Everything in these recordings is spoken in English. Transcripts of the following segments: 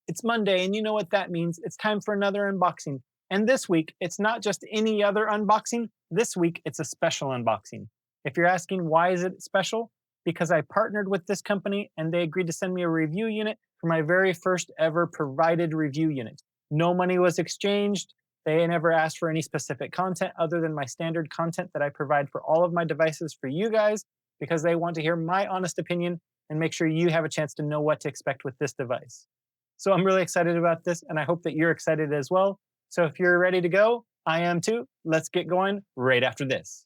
It's Monday, and you know what that means. It's time for another unboxing. And this week, it's not just any other unboxing. This week, it's a special unboxing. If you're asking why is it special? Because I partnered with this company and they agreed to send me a review unit for my very first ever provided review unit. No money was exchanged. They never asked for any specific content other than my standard content that I provide for all of my devices for you guys because they want to hear my honest opinion and make sure you have a chance to know what to expect with this device. So I'm really excited about this, and I hope that you're excited as well. So if you're ready to go, I am too. Let's get going right after this.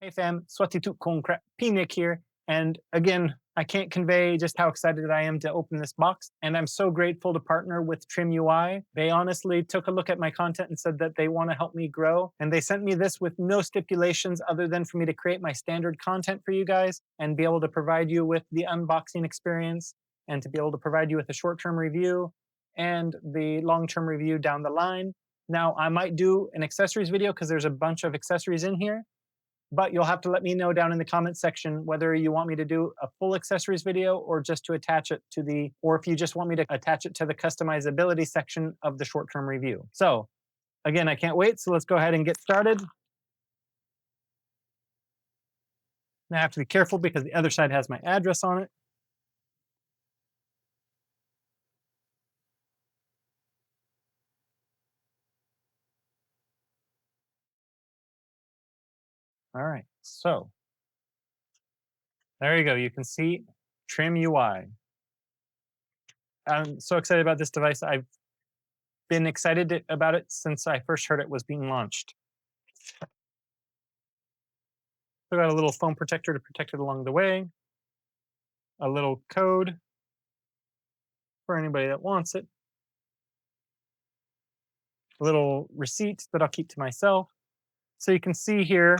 Hey fam, Swatituk Konkrat Pinik here. And again, I can't convey just how excited I am to open this box. And I'm so grateful to partner with TrimUI. They honestly took a look at my content and said that they want to help me grow. And they sent me this with no stipulations other than for me to create my standard content for you guys and be able to provide you with the unboxing experience and to be able to provide you with a short-term review and the long-term review down the line. Now, I might do an accessories video because there's a bunch of accessories in here. But you'll have to let me know down in the comment section whether you want me to do a full accessories video or just to attach it to or if you just want me to attach it to the customizability section of the short-term review. So again, I can't wait. So let's go ahead and get started. Now I have to be careful because the other side has my address on it. All right, so there you go. You can see TrimUI. I'm so excited about this device. I've been excited about it since I first heard it was being launched. So got a little foam protector to protect it along the way, a little code for anybody that wants it, a little receipt that I'll keep to myself. So you can see here,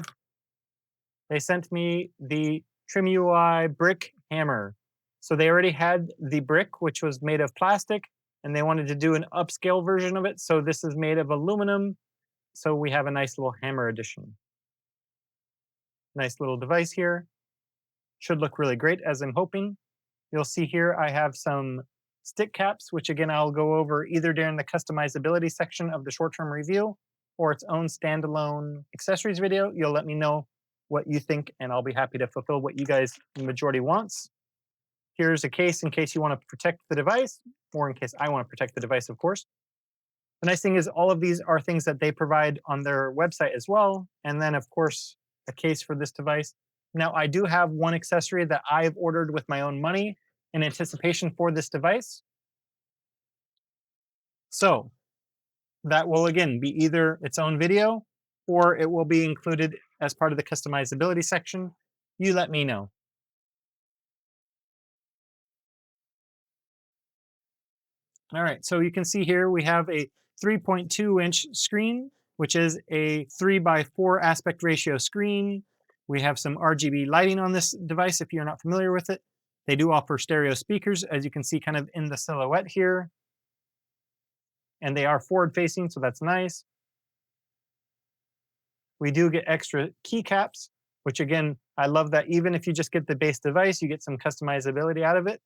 they sent me the TrimUI Brick Hammer. So they already had the brick, which was made of plastic, and they wanted to do an upscale version of it. So this is made of aluminum. So we have a nice little hammer edition. Nice little device here. Should look really great, as I'm hoping. You'll see here I have some stick caps, which again I'll go over either during the customizability section of the short-term review or its own standalone accessories video. You'll let me know what you think, and I'll be happy to fulfill what you guys, the majority, wants. Here's a case in case you want to protect the device, or in case I want to protect the device, of course. The nice thing is all of these are things that they provide on their website as well. And then, of course, a case for this device. Now, I do have one accessory that I've ordered with my own money in anticipation for this device. So that will, again, be either its own video or it will be included as part of the customizability section. You let me know. All right, so you can see here we have a 3.2-inch screen, which is a 3:4 aspect ratio screen. We have some RGB lighting on this device if you're not familiar with it. They do offer stereo speakers, as you can see kind of in the silhouette here. And they are forward-facing, so that's nice. We do get extra keycaps, which again, I love that even if you just get the base device, you get some customizability out of it.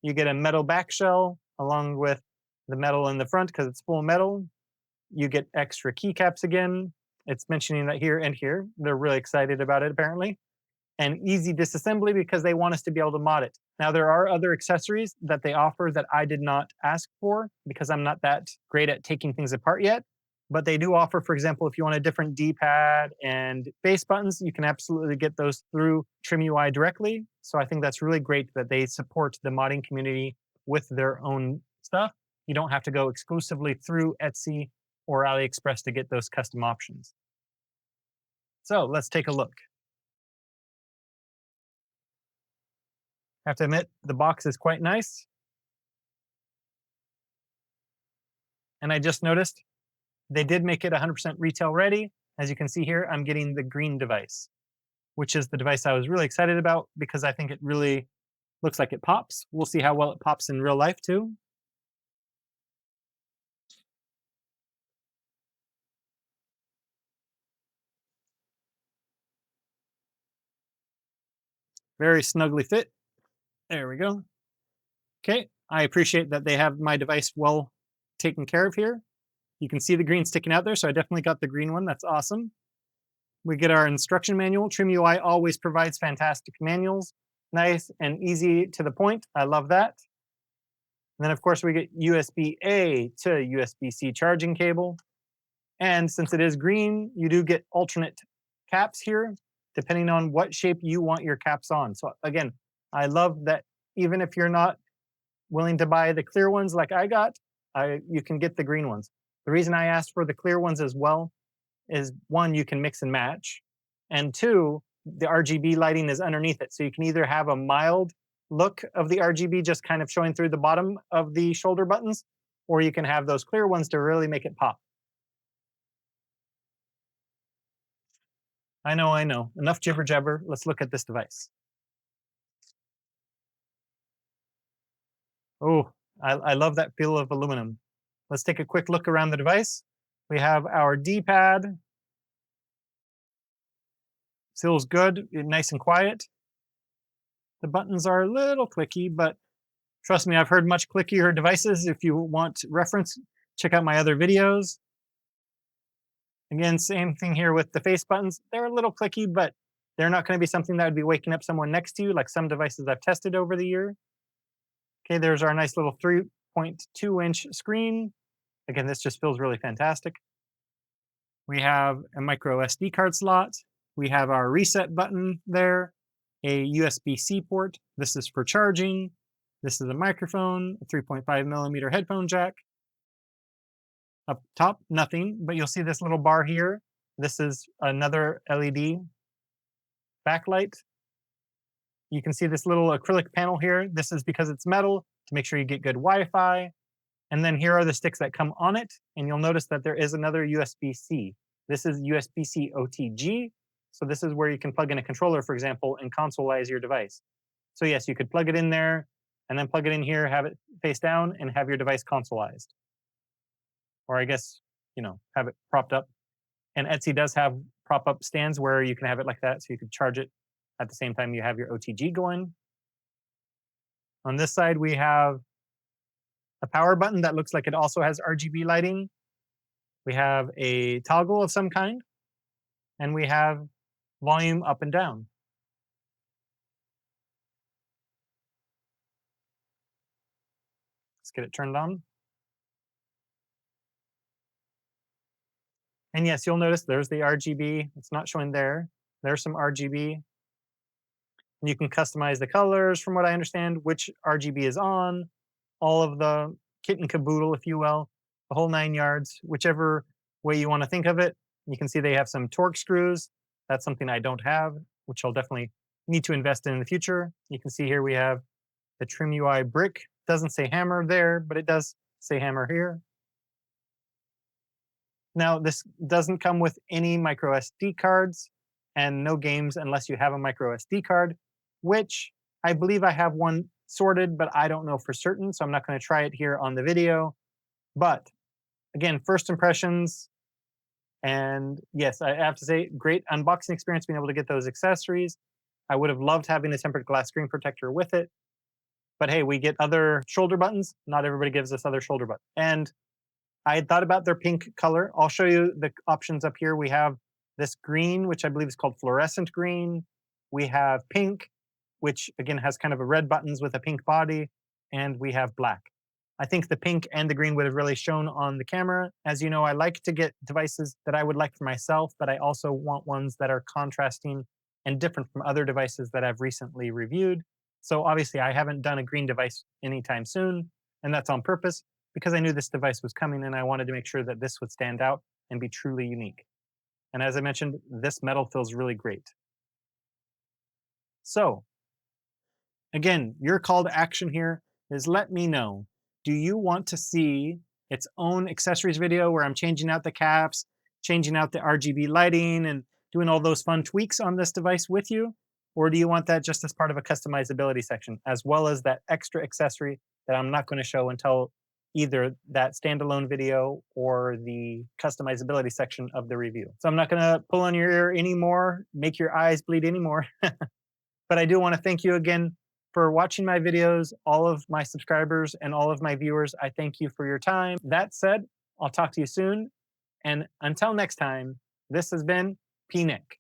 You get a metal back shell along with the metal in the front because it's full metal. You get extra keycaps again. It's mentioning that here and here. They're really excited about it apparently. And easy disassembly because they want us to be able to mod it. Now there are other accessories that they offer that I did not ask for because I'm not that great at taking things apart yet. But they do offer, for example, if you want a different D-pad and base buttons, you can absolutely get those through TrimUI directly. So I think that's really great that they support the modding community with their own stuff. You don't have to go exclusively through Etsy or AliExpress to get those custom options. So let's take a look. I have to admit, the box is quite nice. And I just noticed they did make it 100% retail ready. As you can see here, I'm getting the green device, which is the device I was really excited about because I think it really looks like it pops. We'll see how well it pops in real life too. Very snugly fit. There we go. Okay, I appreciate that they have my device well taken care of here. You can see the green sticking out there, so I definitely got the green one. That's awesome. We get our instruction manual. TrimUI always provides fantastic manuals, nice and easy to the point. I love that. And then, of course, we get USB-A to USB-C charging cable. And since it is green, you do get alternate caps here, depending on what shape you want your caps on. So again, I love that even if you're not willing to buy the clear ones like I got, you can get the green ones. The reason I asked for the clear ones as well is one, you can mix and match, and two, the RGB lighting is underneath it. So you can either have a mild look of the RGB just kind of showing through the bottom of the shoulder buttons, or you can have those clear ones to really make it pop. I know, I know. Enough jibber jabber. Let's look at this device. Oh, I love that feel of aluminum. Let's take a quick look around the device. We have our D-pad. Feels good, nice and quiet. The buttons are a little clicky, but trust me, I've heard much clickier devices. If you want reference, check out my other videos. Again, same thing here with the face buttons. They're a little clicky, but they're not going to be something that would be waking up someone next to you, like some devices I've tested over the year. Okay, there's our nice little 3.2-inch screen. Again, this just feels really fantastic. We have a micro SD card slot. We have our reset button there, a USB-C port. This is for charging. This is a microphone, a 3.5 millimeter headphone jack. Up top, nothing, but you'll see this little bar here. This is another LED backlight. You can see this little acrylic panel here. This is because it's metal to make sure you get good Wi-Fi. And then here are the sticks that come on it. And you'll notice that there is another USB-C. This is USB-C OTG. So this is where you can plug in a controller, for example, and consoleize your device. So yes, you could plug it in there and then plug it in here, have it face down, and have your device consoleized. Or I guess, have it propped up. And Etsy does have prop-up stands where you can have it like that, so you could charge it at the same time you have your OTG going. On this side, we have a power button that looks like it also has RGB lighting. We have a toggle of some kind, and we have volume up and down. Let's get it turned on. And yes, you'll notice there's the RGB. It's not showing there. There's some RGB. And you can customize the colors from what I understand, which RGB is on, all of the kit and caboodle, if you will, the whole 9 yards, whichever way you want to think of it. You can see they have some torque screws. That's something I don't have, which I'll definitely need to invest in the future. You can see here we have the TrimUI Brick. Doesn't say hammer there, but it does say hammer here. Now, this doesn't come with any micro SD cards and no games unless you have a micro SD card, which I believe I have one sorted, but I don't know for certain, so I'm not going to try it here on the video. But again, first impressions, and yes, I have to say, great unboxing experience being able to get those accessories. I would have loved having a tempered glass screen protector with it, but hey, we get other shoulder buttons. Not everybody gives us other shoulder buttons. And I had thought about their pink color. I'll show you the options up here. We have this green, which I believe is called fluorescent green. We have pink, which again has kind of a red buttons with a pink body. And we have black. I think the pink and the green would have really shown on the camera. As you know, I like to get devices that I would like for myself, but I also want ones that are contrasting and different from other devices that I've recently reviewed. So obviously I haven't done a green device anytime soon, and that's on purpose because I knew this device was coming and I wanted to make sure that this would stand out and be truly unique. And as I mentioned, this metal feels really great. So again, your call to action here is let me know. Do you want to see its own accessories video where I'm changing out the caps, changing out the RGB lighting, and doing all those fun tweaks on this device with you? Or do you want that just as part of a customizability section, as well as that extra accessory that I'm not going to show until either that standalone video or the customizability section of the review? So I'm not going to pull on your ear anymore, make your eyes bleed anymore. But But I do want to thank you again for watching my videos, all of my subscribers and all of my viewers. I thank you for your time. That said, I'll talk to you soon. And until next time, this has been P. Nick.